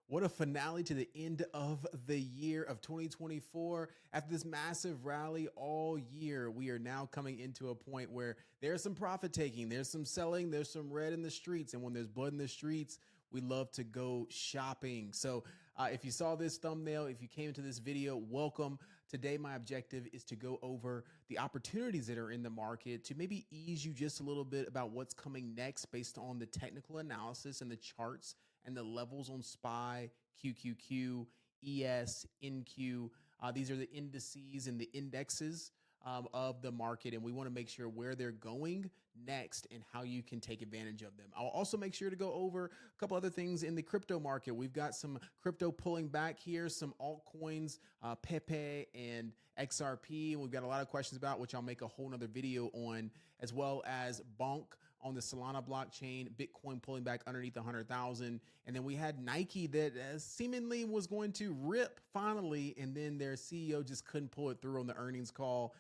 What a finale to the end of the year of 2024. After this massive rally all year, we are now coming into a point where there's some profit taking, there's some selling, there's some red in the streets. And when there's blood in the streets, we love to go shopping. So if you saw this thumbnail, if you came into this video, welcome. Today, my objective is to go over the opportunities that are in the market to maybe ease you just a little bit about what's coming next based on the technical analysis and the charts and the levels on SPY, QQQ, ES, NQ. These are the indices and the indexes of the market, and we want to make sure where they're going next and how you can take advantage of them. I'll also make sure to go over a couple other things in the crypto market. We've got some crypto pulling back here, some altcoins, Pepe and XRP. We've got a lot of questions about, which I'll make a whole nother video on, as well as Bonk on the Solana blockchain, Bitcoin pulling back underneath 100,000. And then we had Nike that seemingly was going to rip finally, and then their CEO just couldn't pull it through on the earnings call.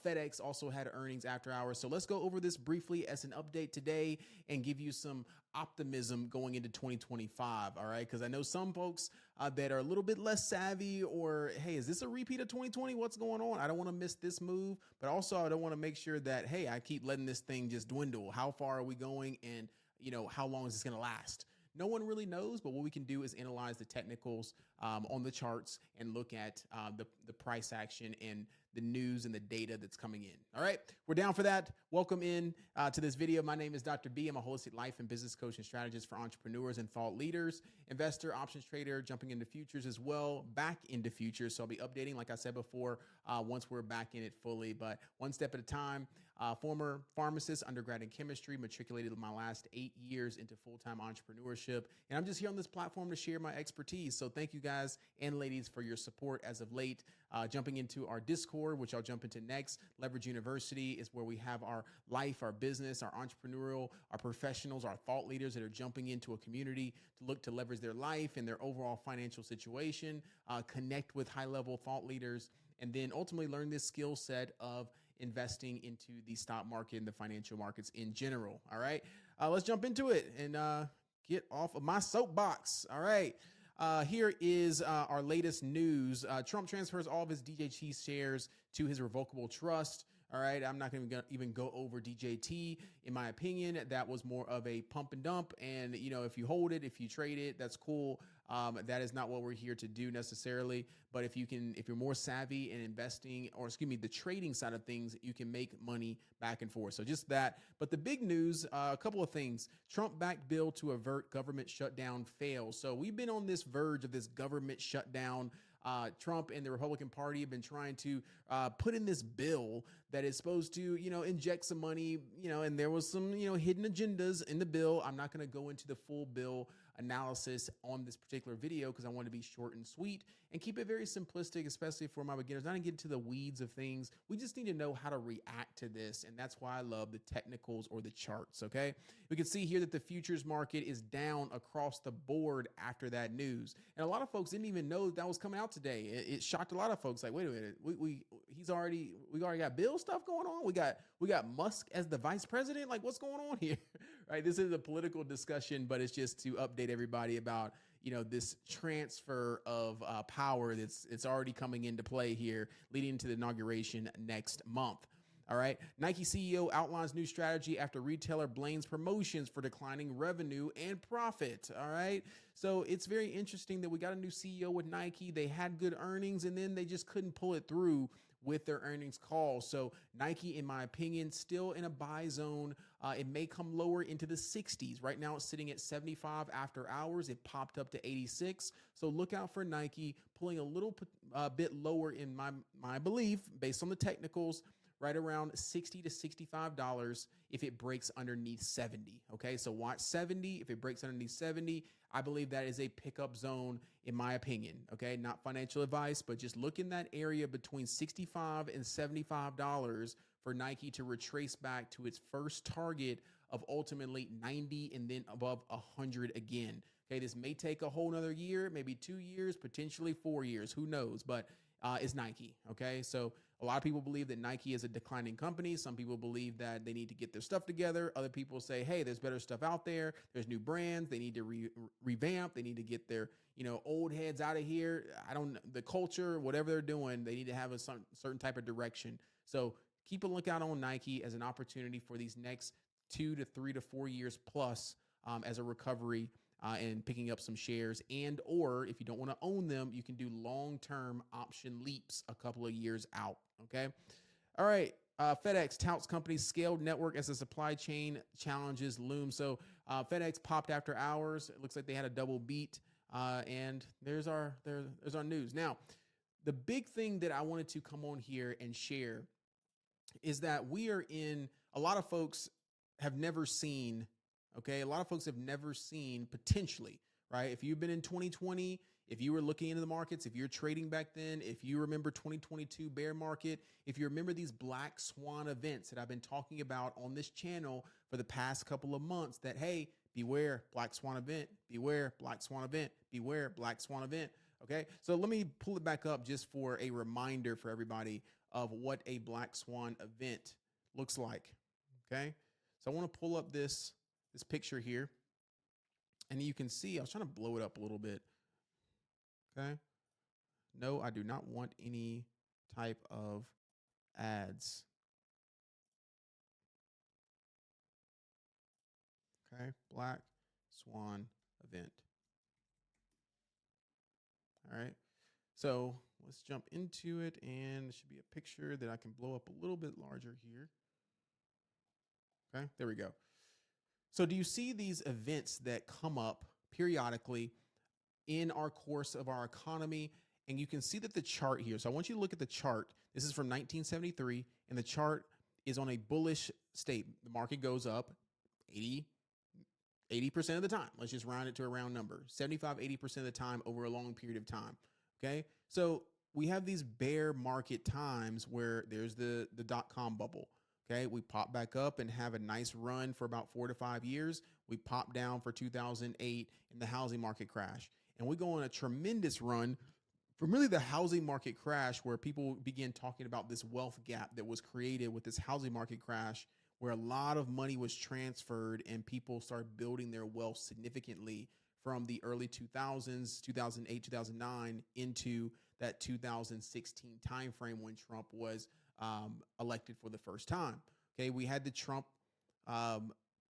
FedEx also had earnings after hours. So let's go over this briefly as an update today and give you some optimism going into 2025. All right. Because I know some folks that are a little bit less savvy, or, hey, is this a repeat of 2020? What's going on? I don't want to miss this move, but also I don't want to make sure that, hey, I keep letting this thing just dwindle. How far are we going? And, how long is this going to last? No one really knows, but what we can do is analyze the technicals on the charts and look at the price action and the news and the data that's coming in. All right, we're down for that. Welcome in to this video. My name is Dr. B. I'm a holistic life and business coach and strategist for entrepreneurs and thought leaders, investor, options trader, jumping into futures as well, back into futures. So I'll be updating, like I said before, once we're back in it fully, but one step at a time. Former pharmacist, undergrad in chemistry, matriculated my last 8 years into full-time entrepreneurship. And I'm just here on this platform to share my expertise. So thank you guys and ladies for your support as of late. Jumping into our Discord, which I'll jump into next. Leverage University is where we have our life, our business, our entrepreneurial, our professionals, our thought leaders that are jumping into a community to look to leverage their life and their overall financial situation, connect with high-level thought leaders, and then ultimately learn this skill set of investing into the stock market and the financial markets in general. All right, let's jump into it and get off of my soapbox. All right. Here is our latest news. Trump transfers all of his DJT shares to his revocable trust. All right, I'm not going to even go over DJT. In my opinion, that was more of a pump and dump. And, if you hold it, if you trade it, that's cool. That is not what we're here to do necessarily. But if you're more savvy in investing, or the trading side of things, you can make money back and forth. So just that. But the big news, a couple of things. Trump-backed bill to avert government shutdown fails. So we've been on this verge of this government shutdown. Trump and the Republican Party have been trying to put in this bill that is supposed to, inject some money, and there was some, hidden agendas in the bill. I'm not going to go into the full bill analysis on this particular video because I want to be short and sweet and keep it very simplistic, especially for my beginners. Not to get into the weeds of things. We just need to know how to react to this, and that's why I love the technicals or the charts, okay? We can see here that the futures market is down across the board after that news. And a lot of folks didn't even know that was coming out today. It shocked a lot of folks. Like, wait a minute, we already got bill stuff going on. We got Musk as the vice president. Like, what's going on here? Right? This is a political discussion, but it's just to update everybody about this transfer of power it's already coming into play here, leading to the inauguration next month. All right. Nike CEO outlines new strategy after retailer blames promotions for declining revenue and profit. All right. So it's very interesting that we got a new CEO with Nike. They had good earnings, and then they just couldn't pull it through with their earnings call. So Nike, in my opinion, still in a buy zone. It may come lower into the 60s. Right now it's sitting at 75 after hours. It popped up to 86. So look out for Nike pulling a little bit lower in my belief, based on the technicals, right around $60 to $65 if it breaks underneath 70. Okay, so watch 70. If it breaks underneath 70, I believe that is a pickup zone, in my opinion. Okay, not financial advice, but just look in that area between $65 and $75 for Nike to retrace back to its first target of ultimately 90 and then above 100 again. Okay, this may take a whole nother year, maybe 2 years, potentially 4 years. Who knows? But is Nike. Okay. So a lot of people believe that Nike is a declining company. Some people believe that they need to get their stuff together. Other people say, hey, there's better stuff out there. There's new brands. They need to revamp. They need to get their, old heads out of here. I don't know, the culture, whatever they're doing, they need to have a certain type of direction. So keep a lookout on Nike as an opportunity for these next 2 to 3 to 4 years plus as a recovery and picking up some shares. And or if you don't want to own them, you can do long-term option leaps a couple of years out. Okay. All right. FedEx touts company's scaled network as the supply chain challenges loom. So FedEx popped after hours. It looks like they had a double beat. And there's our news. Now, the big thing that I wanted to come on here and share is that we are in, a lot of folks have never seen, okay? A lot of folks have never seen potentially, right? If you've been in 2020, if you were looking into the markets, if you're trading back then, if you remember 2022 bear market, if you remember these black swan events that I've been talking about on this channel for the past couple of months, that, hey, beware black swan event, beware black swan event, beware black swan event. Okay. So let me pull it back up just for a reminder for everybody of what a black swan event looks like. Okay. So I want to pull up this picture here, and you can see, I was trying to blow it up a little bit. Okay. No, I do not want any type of ads. Okay. Black swan event. All right. So let's jump into it, and it should be a picture that I can blow up a little bit larger here. Okay, there we go. So do you see these events that come up periodically in our course of our economy? And you can see that the chart here. So I want you to look at the chart. This is from 1973, and the chart is on a bullish state. The market goes up 80% of the time. Let's just round it to a round number. 75, 80% of the time over a long period of time. Okay. So we have these bear market times where there's the dot-com bubble. Okay. We pop back up and have a nice run for about 4 to 5 years. We pop down for 2008 in the housing market crash. And we go on a tremendous run from really the housing market crash, where people began talking about this wealth gap that was created with this housing market crash, where a lot of money was transferred and people started building their wealth significantly from the early 2000s, 2008, 2009 into that 2016 timeframe when Trump was elected for the first time. Okay, we had the Trump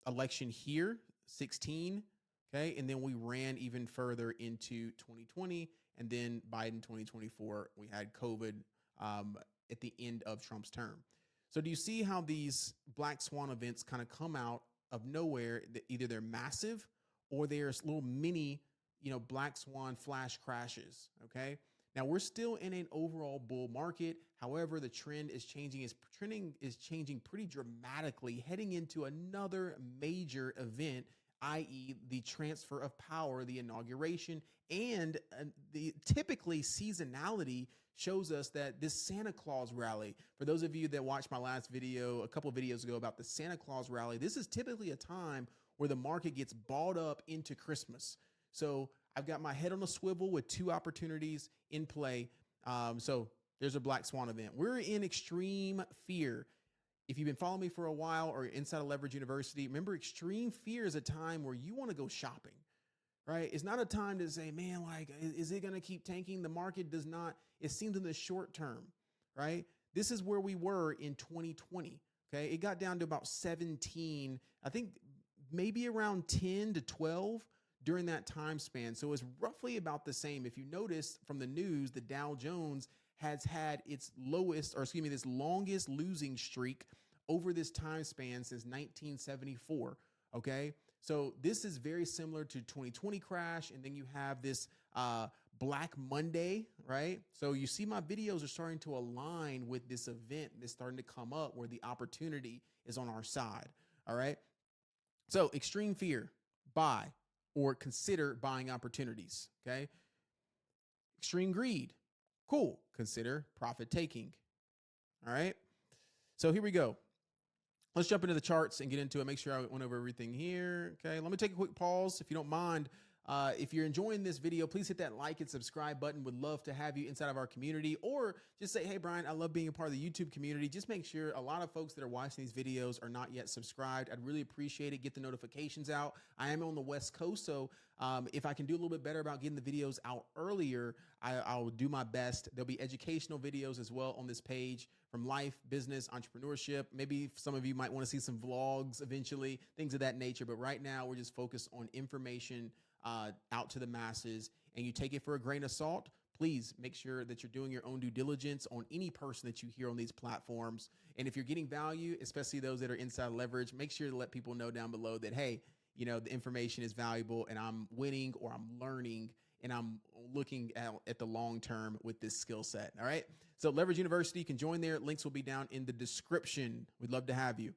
election here, 16. Okay, and then we ran even further into 2020, and then Biden 2024. We had COVID at the end of Trump's term. So do you see how these black swan events kind of come out of nowhere? Either they're massive or there's little mini, black swan flash crashes. Okay. Now we're still in an overall bull market. However, the trend is changing. Trending is changing pretty dramatically, heading into another major event, i.e. the transfer of power, the inauguration, and the typically seasonality shows us that this Santa Claus rally, for those of you that watched my last video, a couple of videos ago about the Santa Claus rally, this is typically a time where the market gets balled up into Christmas. So I've got my head on a swivel with 2 opportunities in play. So there's a black swan event. We're in extreme fear. If you've been following me for a while or inside of Leverage University, remember, extreme fear is a time where you want to go shopping, right? It's not a time to say, man, like, is it going to keep tanking? The market does not. It seems in the short term, right? This is where we were in 2020. Okay. It got down to about 17, I think maybe around 10 to 12 during that time span. So it's roughly about the same. If you notice from the news, the Dow Jones has had its this longest losing streak over this time span since 1974. Okay. So this is very similar to 2020 crash. And then you have this Black Monday, right? So you see my videos are starting to align with this event that's starting to come up where the opportunity is on our side. All right. So extreme fear, buy or consider buying opportunities. Okay. Extreme greed. Cool. Consider profit taking. All right. So here we go. Let's jump into the charts and get into it. Make sure I went over everything here. Okay. Let me take a quick pause. If you don't mind, If you're enjoying this video, please hit that like and subscribe button. Would love to have you inside of our community, or just say, hey, Brian, I love being a part of the YouTube community. Just make sure a lot of folks that are watching these videos are not yet subscribed. I'd really appreciate it. Get the notifications out. I am on the West Coast, so if I can do a little bit better about getting the videos out earlier, I'll do my best. There'll be educational videos as well on this page from life, business, entrepreneurship. Maybe some of you might want to see some vlogs eventually, things of that nature. But right now, we're just focused on information out to the masses, and you take it for a grain of salt. Please make sure that you're doing your own due diligence on any person that you hear on these platforms. And if you're getting value, especially those that are inside leverage, make sure to let people know down below that, hey, you know, the information is valuable and I'm winning, or I'm learning, and I'm looking at the long term with this skill set. All right. So Leverage University, you can join there. Links will be down in the description. We'd love to have you.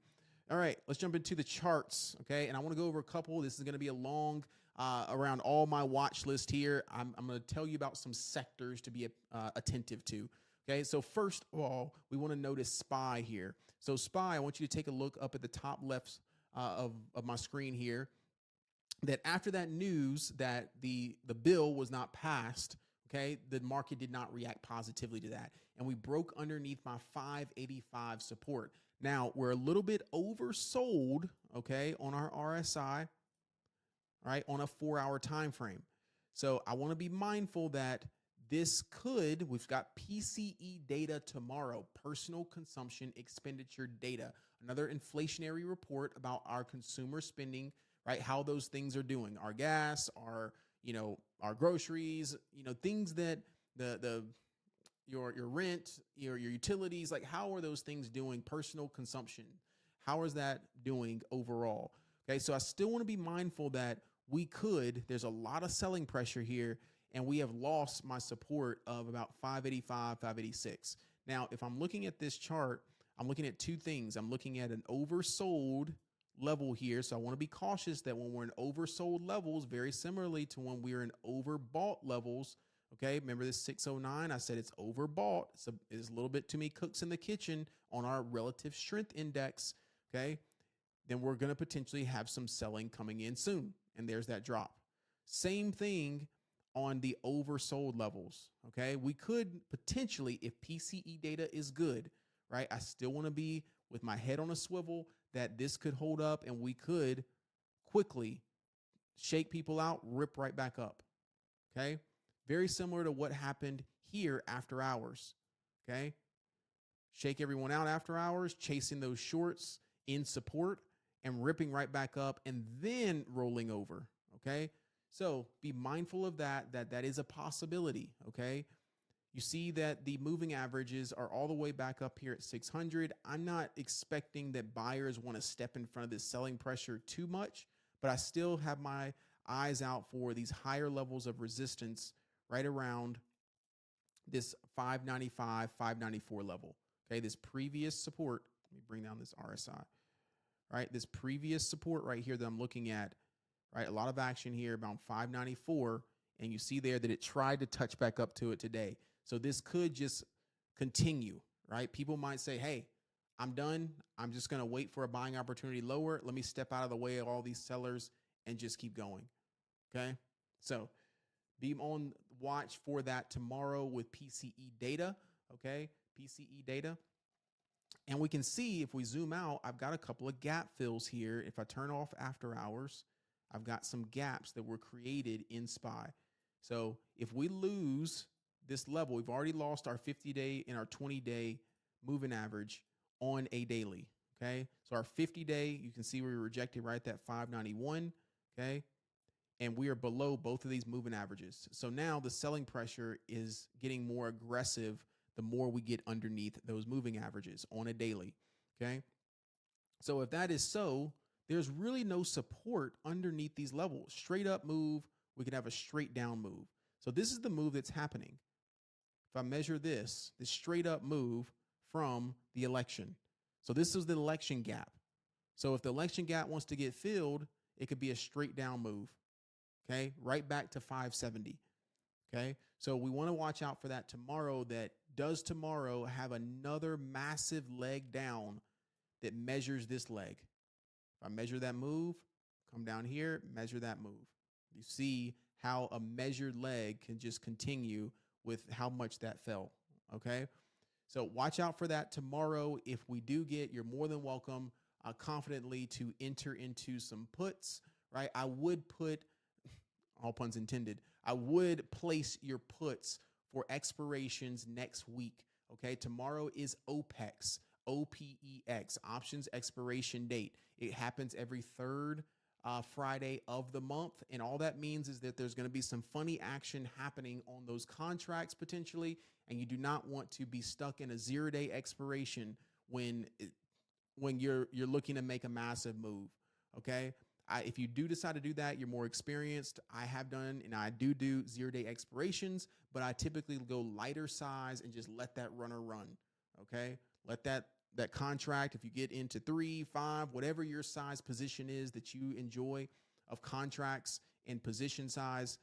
All right, let's jump into the charts. Okay. And I want to go over a couple. This is going to be a long around all my watch list here. I'm going to tell you about some sectors to be attentive to. Okay. So first of all, we want to notice SPY here. So SPY, I want you to take a look up at the top left of my screen here, that after that news that the bill was not passed, okay, the market did not react positively to that. And we broke underneath my 585 support. Now we're a little bit oversold, okay, on our RSI, right, on a 4-hour time frame. So I want to be mindful that we've got PCE data tomorrow, personal consumption expenditure data, another inflationary report about our consumer spending, right? How those things are doing, our gas, our groceries, things that your rent, your utilities, like how are those things doing? Personal consumption, how is that doing overall? Okay. So I still want to be mindful that there's a lot of selling pressure here, and we have lost my support of about 585, 586. Now, if I'm looking at this chart, I'm looking at two things. I'm looking at an oversold level here. So I want to be cautious that when we're in oversold levels, very similarly to when we're in overbought levels. Okay. Remember this 609, I said it's overbought. So it's a little bit too many cooks in the kitchen on our relative strength index. Okay. Then we're going to potentially have some selling coming in soon. And there's that drop. Same thing on the oversold levels. Okay. We could potentially, if PCE data is good, right? I still want to be with my head on a swivel that this could hold up, and we could quickly shake people out, rip right back up. Okay. Very similar to what happened here after hours. Okay. Shake everyone out after hours, chasing those shorts in support and ripping right back up and then rolling over. Okay. So be mindful of that is a possibility. Okay. You see that the moving averages are all the way back up here at 600. I'm not expecting that buyers want to step in front of this selling pressure too much, but I still have my eyes out for these higher levels of resistance right around this 595, 594 level. Okay. This previous support, let me bring down this RSI, right? This previous support right here that I'm looking at, right? A lot of action here about 594. And you see there that it tried to touch back up to it today. So this could just continue, right? People might say, hey, I'm done. I'm just going to wait for a buying opportunity lower. Let me step out of the way of all these sellers and just keep going. Okay. So be on watch for that tomorrow with PCE data. Okay. PCE data. And we can see if we zoom out, I've got a couple of gap fills here. If I turn off after hours, I've got some gaps that were created in SPY. So if we lose this level, we've already lost our 50-day and our 20-day moving average on a daily. Okay. So our 50-day, you can see we were rejected right at that 591. Okay. And we are below both of these moving averages. So now the selling pressure is getting more aggressive the more we get underneath those moving averages on a daily. Okay. So if that is so, there's really no support underneath these levels. Straight up move, we could have a straight down move. So this is the move that's happening. If I measure this straight up move from the election. So this is the election gap. So if the election gap wants to get filled, it could be a straight down move. Okay. Right back to 570. Okay. So we want to watch out for that tomorrow. That does tomorrow have another massive leg down that measures this leg. If I measure that move, come down here, measure that move. You see how a measured leg can just continue with how much that fell. Okay. So watch out for that tomorrow. If we do get, you're more than welcome confidently to enter into some puts, right? I would put, all puns intended, I would place your puts for expirations next week. Okay. Tomorrow is OPEX, OPEX, options expiration date. It happens every third Friday of the month. And all that means is that there's going to be some funny action happening on those contracts potentially. And you do not want to be stuck in a 0-day expiration when you're looking to make a massive move. Okay. If you do decide to do that, you're more experienced. I have done, and I do 0-day expirations, but I typically go lighter size and just let that runner run. Okay. Let that contract, if you get into 3, 5, whatever your size position is that you enjoy of contracts and position size,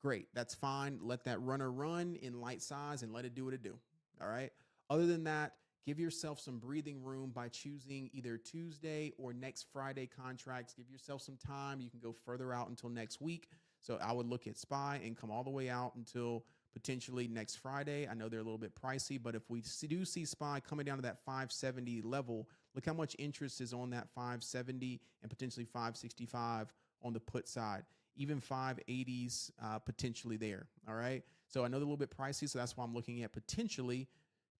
great. That's fine. Let that runner run in light size and let it do what it do. All right. Other than that, give yourself some breathing room by choosing either Tuesday or next Friday contracts. Give yourself some time. You can go further out until next week. So I would look at SPY and come all the way out until potentially next Friday. I know they're a little bit pricey, but if we do see SPY coming down to that 570 level, look how much interest is on that 570 and potentially 565 on the put side. Even 580s potentially there. All right. So I know they're a little bit pricey, so that's why I'm looking at potentially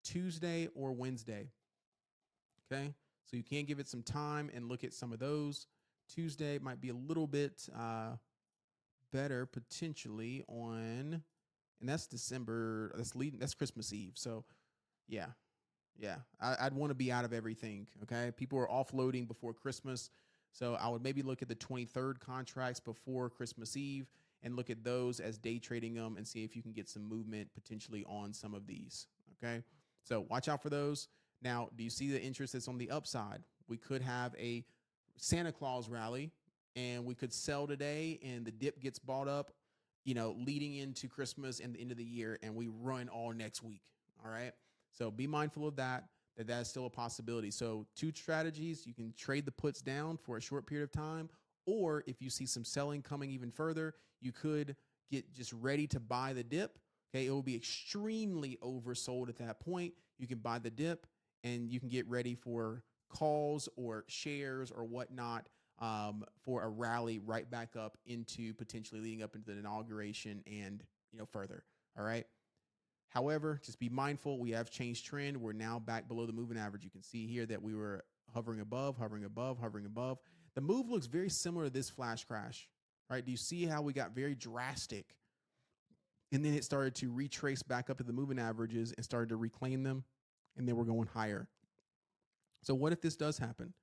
Tuesday or Wednesday. Okay. So you can give it some time and look at some of those. Tuesday might be a little bit better potentially on, and that's December. That's Christmas Eve. So yeah. I'd want to be out of everything. Okay. People are offloading before Christmas. So I would maybe look at the 23rd contracts before Christmas Eve and look at those as day trading them and see if you can get some movement potentially on some of these. Okay. So watch out for those. Now, do you see the interest that's on the upside? We could have a Santa Claus rally and we could sell today and the dip gets bought up, leading into Christmas and the end of the year, and we run all next week. All right. So be mindful of that is still a possibility. So 2 strategies: you can trade the puts down for a short period of time, or if you see some selling coming even further, you could get just ready to buy the dip. Okay, it will be extremely oversold at that point. You can buy the dip and you can get ready for calls or shares or whatnot for a rally right back up into potentially leading up into the inauguration and further. All right. However, just be mindful. We have changed trend. We're now back below the moving average. You can see here that we were hovering above, hovering above, hovering above. The move looks very similar to this flash crash, right? Do you see how we got very drastic? And then it started to retrace back up to the moving averages and started to reclaim them. And then we're going higher. So what if this does happen?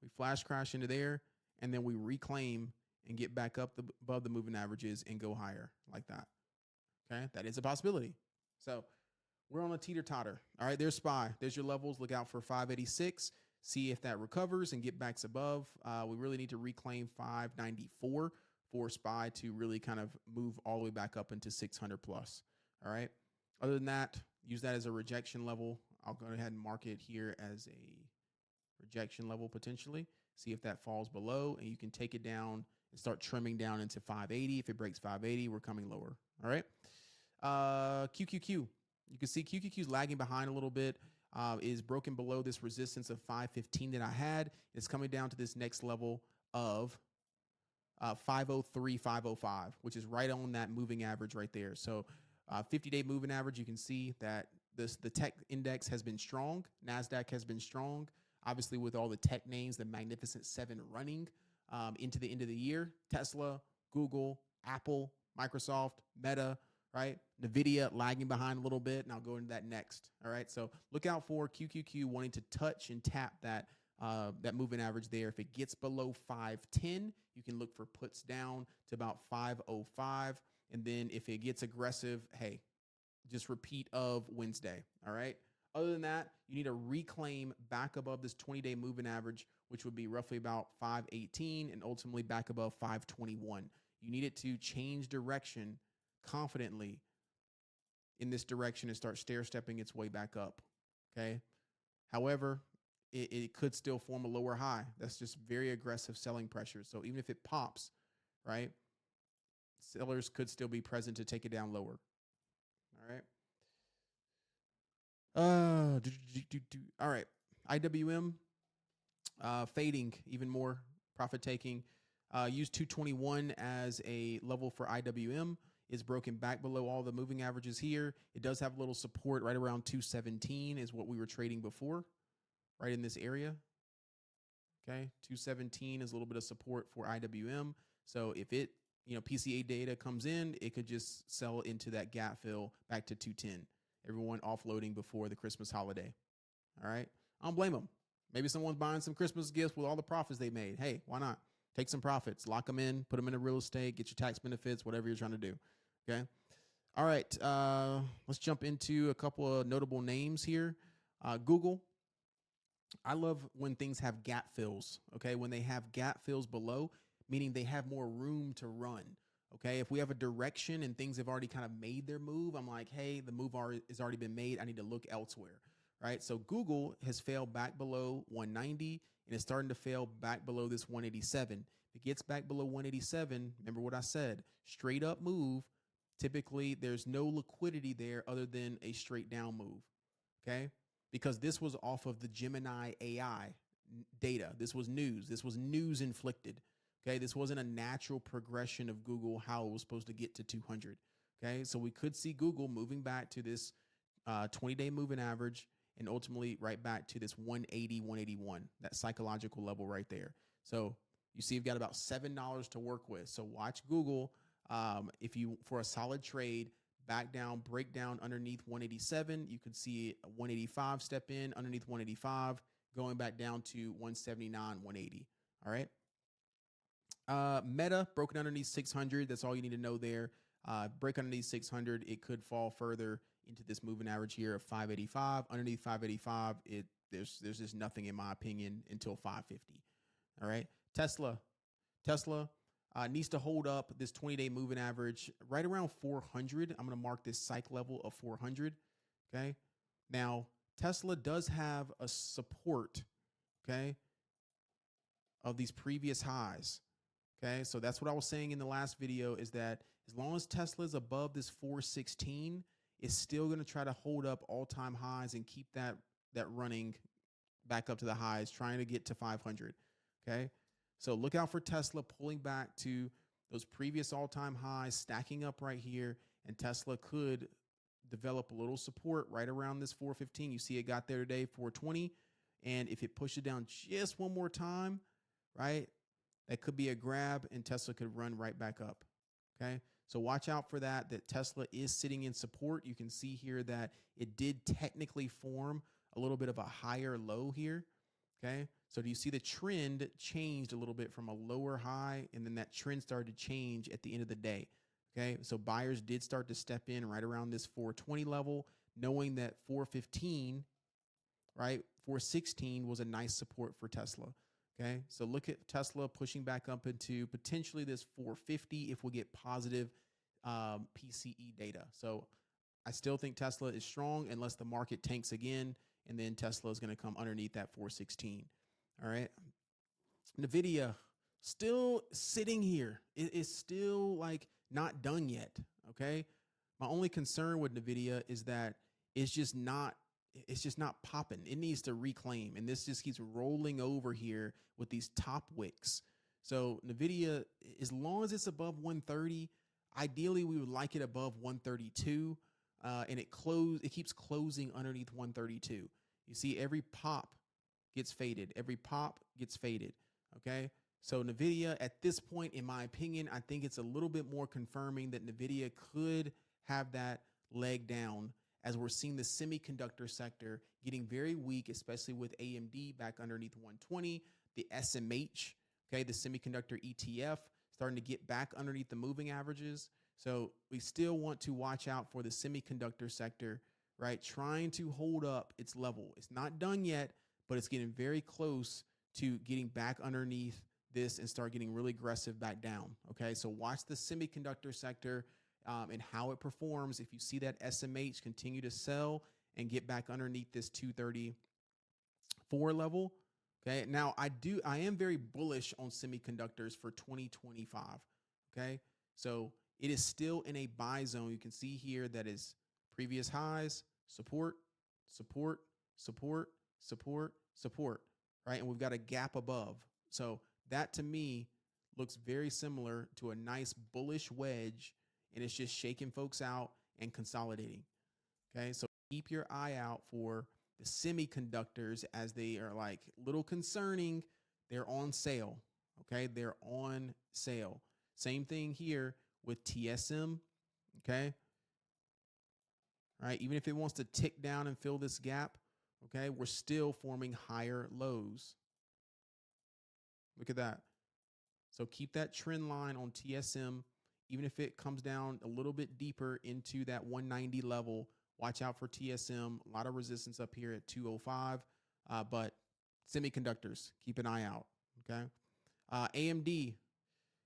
We flash crash into there and then we reclaim and get back up above the moving averages and go higher like that. Okay, that is a possibility. So we're on a teeter-totter. All right, there's SPY. There's your levels. Look out for 586. See if that recovers and get back above. We really need to reclaim 594 for SPY to really kind of move all the way back up into 600 plus. All right. Other than that, use that as a rejection level. I'll go ahead and mark it here as a rejection level potentially. See if that falls below, and you can take it down and start trimming down into 580. If it breaks 580, we're coming lower. All right. QQQ. You can see QQQ is lagging behind a little bit. Is broken below this resistance of 515 that I had. It's coming down to this next level of 503, 505, which is right on that moving average right there. So 50-day moving average, you can see that the tech index has been strong. NASDAQ has been strong. Obviously, with all the tech names, the Magnificent Seven running into the end of the year, Tesla, Google, Apple, Microsoft, Meta, right? NVIDIA lagging behind a little bit, and I'll go into that next. All right, so look out for QQQ wanting to touch and tap that moving average there. If it gets below 510, you can look for puts down to about 505, and then if it gets aggressive, hey, just repeat of Wednesday. All right. Other than that, you need to reclaim back above this 20-day moving average, which would be roughly about 518, and ultimately back above 521. You need it to change direction confidently in this direction and start stair-stepping its way back up. Okay. However, it could still form a lower high. That's just very aggressive selling pressure. So even if it pops, right, sellers could still be present to take it down lower. All right. All right. IWM fading even more, profit taking. Use 221 as a level for IWM. Is broken back below all the moving averages here. It does have a little support right around 217 is what we were trading before, right in this area. Okay, 217 is a little bit of support for IWM. So if it, PCA data comes in, it could just sell into that gap fill back to 210. Everyone offloading before the Christmas holiday. All right, I don't blame them. Maybe someone's buying some Christmas gifts with all the profits they made. Hey, why not? Take some profits, lock them in, put them into real estate, get your tax benefits, whatever you're trying to do. Okay. All right. Let's jump into a couple of notable names here. Google. I love when things have gap fills. Okay. When they have gap fills below, meaning they have more room to run. Okay. If we have a direction and things have already kind of made their move, I'm like, hey, the move has already been made. I need to look elsewhere. Right. So Google has failed back below 190 and it's starting to fail back below this 187. If it gets back below 187, remember what I said, straight up move. Typically, there's no liquidity there other than a straight down move, okay? Because this was off of the Gemini AI data. This was news. This was news inflicted, okay? This wasn't a natural progression of Google, how it was supposed to get to 200, okay? So we could see Google moving back to this 20-day moving average and ultimately right back to this 180, 181, that psychological level right there. So you see, you've got about $7 to work with. So watch Google. If you, for a solid trade, back down, break down underneath 187, you could see 185 step in underneath 185, going back down to 179, 180. All right. Meta broken underneath 600. That's all you need to know there. Break underneath 600, it could fall further into this moving average here of 585. Underneath 585, there's just nothing in my opinion until 550. All right. Tesla needs to hold up this 20-day moving average right around 400. I'm going to mark this psych level of 400. Okay. Now, Tesla does have a support, okay, of these previous highs. Okay. So that's what I was saying in the last video is that as long as Tesla is above this 416, it's still going to try to hold up all-time highs and keep that running back up to the highs, trying to get to 500. Okay. So look out for Tesla pulling back to those previous all-time highs, stacking up right here, and Tesla could develop a little support right around this 415. You see it got there today, 420. And if it pushes down just one more time, right, that could be a grab and Tesla could run right back up. Okay. So watch out for that Tesla is sitting in support. You can see here that it did technically form a little bit of a higher low here. Okay. So do you see the trend changed a little bit from a lower high, and then that trend started to change at the end of the day? Okay. So buyers did start to step in right around this 420 level, knowing that 415, right, 416 was a nice support for Tesla. Okay. So look at Tesla pushing back up into potentially this 450 if we get positive PCE data. So I still think Tesla is strong unless the market tanks again, and then Tesla is going to come underneath that 416. All right. NVIDIA still sitting here. It is still like not done yet. Okay. My only concern with NVIDIA is that it's just not popping. It needs to reclaim. And this just keeps rolling over here with these top wicks. So NVIDIA, as long as it's above 130, ideally we would like it above 132. And it keeps closing underneath 132. You see every pop gets faded. Every pop gets faded. Okay. So NVIDIA at this point, in my opinion, I think it's a little bit more confirming that NVIDIA could have that leg down as we're seeing the semiconductor sector getting very weak, especially with AMD back underneath 120, the SMH, okay, the semiconductor ETF starting to get back underneath the moving averages. So we still want to watch out for the semiconductor sector, right? Trying to hold up its level. It's not done yet, but it's getting very close to getting back underneath this and start getting really aggressive back down. Okay, so watch the semiconductor sector and how it performs. If you see that SMH continue to sell and get back underneath this 234 level. Okay, now I am very bullish on semiconductors for 2025. Okay, so it is still in a buy zone. You can see here that is previous highs, support, support, support, support, support, right? And we've got a gap above. So that to me looks very similar to a nice bullish wedge, and it's just shaking folks out and consolidating. Okay, so keep your eye out for the semiconductors, as they are like little concerning. They're on sale. Okay, they're on sale. Same thing here with TSM. Okay, right? Even if it wants to tick down and fill this gap, okay, we're still forming higher lows. Look at that. So keep that trend line on TSM. Even if it comes down a little bit deeper into that 190 level, watch out for TSM. A lot of resistance up here at 205, but semiconductors, keep an eye out. Okay. AMD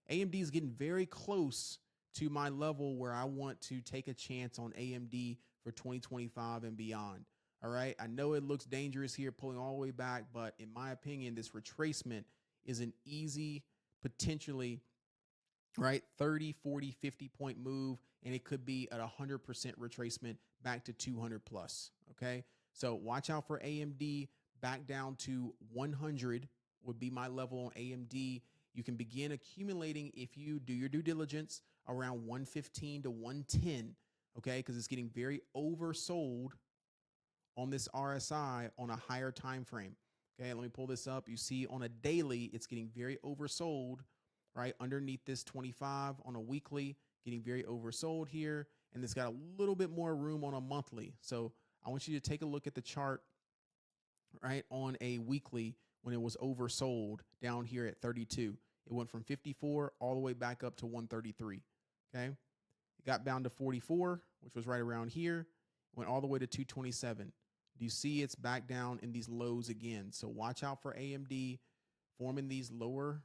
is getting very close to my level where I want to take a chance on AMD for 2025 and beyond. All right. I know it looks dangerous here, pulling all the way back, but in my opinion, this retracement is an easy, potentially, right, 30, 40, 50 point move, and it could be at 100% retracement back to 200 plus. Okay. So watch out for AMD back down to 100 would be my level on AMD. You can begin accumulating if you do your due diligence around 115 to 110. Okay. Because it's getting very oversold on this RSI on a higher time frame. Okay. Let me pull this up. You see on a daily, it's getting very oversold right underneath this 25 on a weekly, getting very oversold here. And it's got a little bit more room on a monthly. So I want you to take a look at the chart right on a weekly when it was oversold down here at 32. It went from 54 all the way back up to 133. Okay. It got down to 44, which was right around here, went all the way to 227. Do you see it's back down in these lows again? So watch out for AMD forming these lower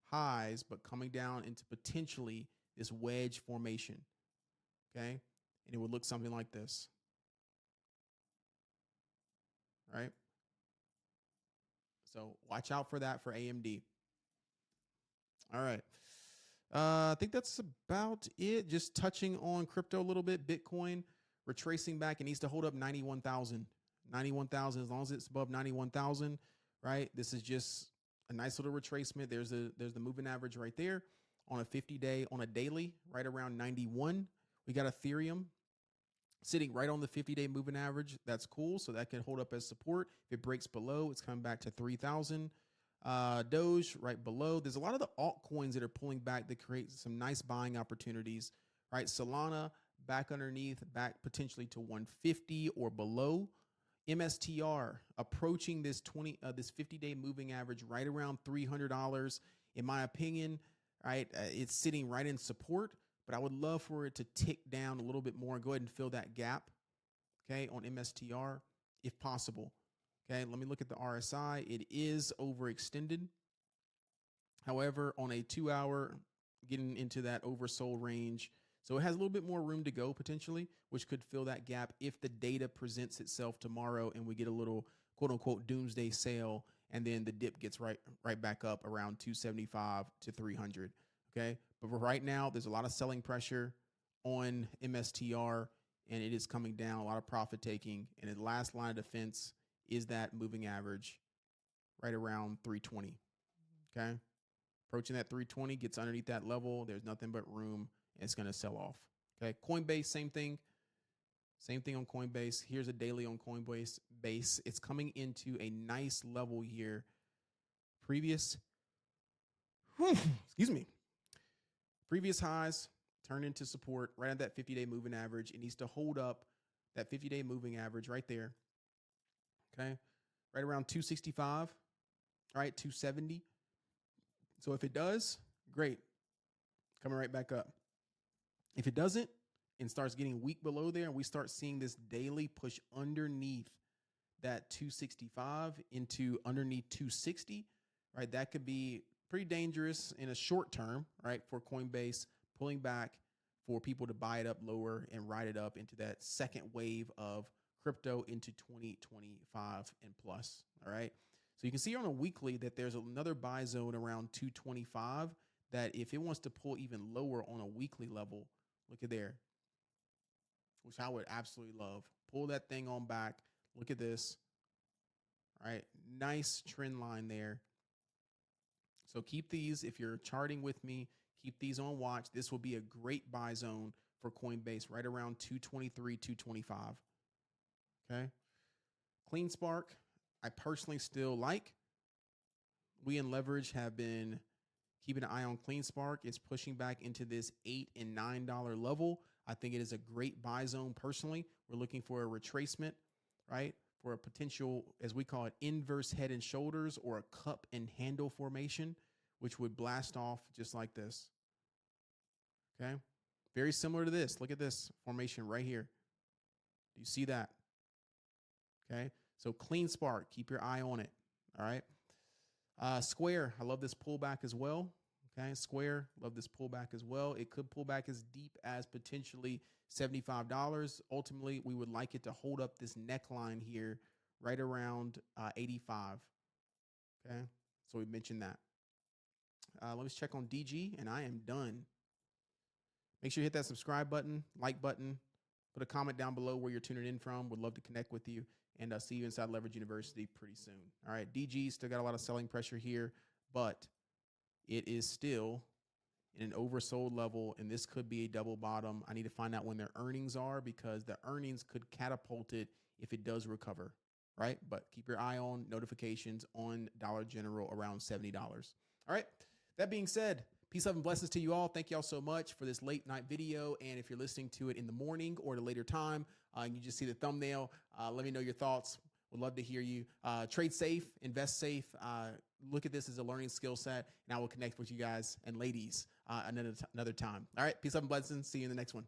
highs, but coming down into potentially this wedge formation. Okay. And it would look something like this. Right. So watch out for that for AMD. All right. I think that's about it. Just touching on crypto a little bit. Bitcoin retracing back. It needs to hold up 91,000. 91,000, as long as it's above 91,000, right? This is just a nice little retracement. There's the moving average right there on a 50-day, on a daily, right around 91. We got Ethereum sitting right on the 50-day moving average. That's cool. So that can hold up as support. If it breaks below, it's coming back to 3,000. Doge right below. There's a lot of the altcoins that are pulling back that create some nice buying opportunities, right? Solana back underneath, back potentially to 150 or below. MSTR approaching this 50-day moving average right around $300. In my opinion, right, it's sitting right in support, but I would love for it to tick down a little bit more and go ahead and fill that gap, okay, on MSTR if possible. Okay, let me look at the RSI. It is overextended. However, on a 2-hour, getting into that oversold range. So it has a little bit more room to go potentially, which could fill that gap if the data presents itself tomorrow and we get a little quote unquote doomsday sale, and then the dip gets right back up around 275 to 300. Okay. But for right now, there's a lot of selling pressure on MSTR, and it is coming down, a lot of profit taking. And the last line of defense is that moving average right around 320. Okay. Approaching that 320, gets underneath that level. There's nothing but room. It's going to sell off. Okay. Coinbase, same thing. Same thing on Coinbase. Here's a daily on Coinbase base. It's coming into a nice level here. Previous highs turned into support right at that 50-day moving average. It needs to hold up that 50-day moving average right there. Okay. Right around 265. All right. 270. So if it does, great. Coming right back up. If it doesn't and starts getting weak below there, and we start seeing this daily push underneath that 265 into underneath 260, right? That could be pretty dangerous in a short term, right? For Coinbase pulling back, for people to buy it up lower and ride it up into that second wave of crypto into 2025 and plus. All right. So you can see on a weekly that there's another buy zone around 225 that if it wants to pull even lower on a weekly level, Look at there, which I would absolutely love. Pull that thing on back. Look at this. All right. Nice trend line there. So keep these, if you're charting with me, keep these on watch. This will be a great buy zone for Coinbase right around 223, 225. Okay. Clean Spark, I personally still like. We in Leverage have been keeping an eye on Clean Spark. It's pushing back into this $8 and $9 level. I think it is a great buy zone personally. We're looking for a retracement, right? For a potential, as we call it, inverse head and shoulders or a cup and handle formation, which would blast off just like this. Okay. Very similar to this. Look at this formation right here. Do you see that? Okay. So Clean Spark, keep your eye on it. All right. Square, I love this pullback as well. Okay. Square, love this pullback as well. It could pull back as deep as potentially $75. Ultimately, we would like it to hold up this neckline here right around 85. Okay. So we mentioned that. Let me check on DG and I am done. Make sure you hit that subscribe button, like button, put a comment down below where you're tuning in from. Would love to connect with you and see you inside Leverage University pretty soon. All right. DG still got a lot of selling pressure here, but it is still in an oversold level, and this could be a double bottom. I need to find out when their earnings are because the earnings could catapult it if it does recover, right? But keep your eye on notifications on Dollar General around $70. All right. That being said, peace, love, and blessings to you all. Thank you all so much for this late night video. And if you're listening to it in the morning or at a later time, and you just see the thumbnail, let me know your thoughts. Would love to hear you. Trade safe, invest safe. Look at this as a learning skill set, and I will connect with you guys and ladies another time. All right. Peace, love, and blessings. See you in the next one.